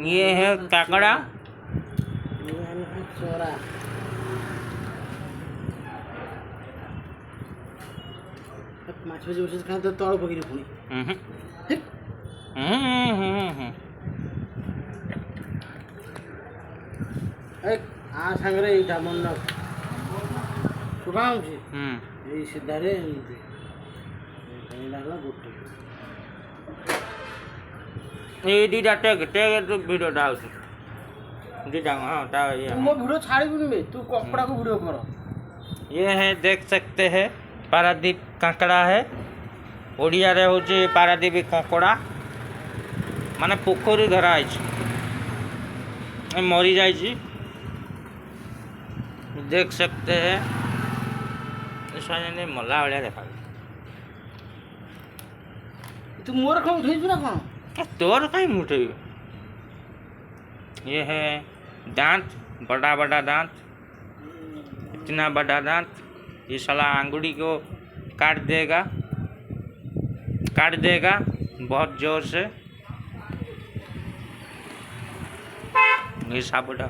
ये है काकड़ा। चोरा माछ भाजी बस खाते तल पकड़ पुणी आ सागर यहाँ मन शुभा ये सीधारे गोटे ये दीटा टेक तो वीडियो डाल दीटा हाँ ये मो वीडियो छाड़बुनि बे तू कपड़ा को वीडियो कर ये है देख सकते हैं पारादीप कांकड़ा है ओडिया रे होचे पारादीप कांकड़ा माने पोखरी धरा है मरी जाइए देख सकते हैं इसने मला भाया देखा तू मोर कौन उठे ना कौन तोर कहीं मुठे ये है दांत बड़ा बड़ा दांत इतना बड़ा दांत ये साला आंगुड़ी को काट देगा बहुत जोर से ये साबुटा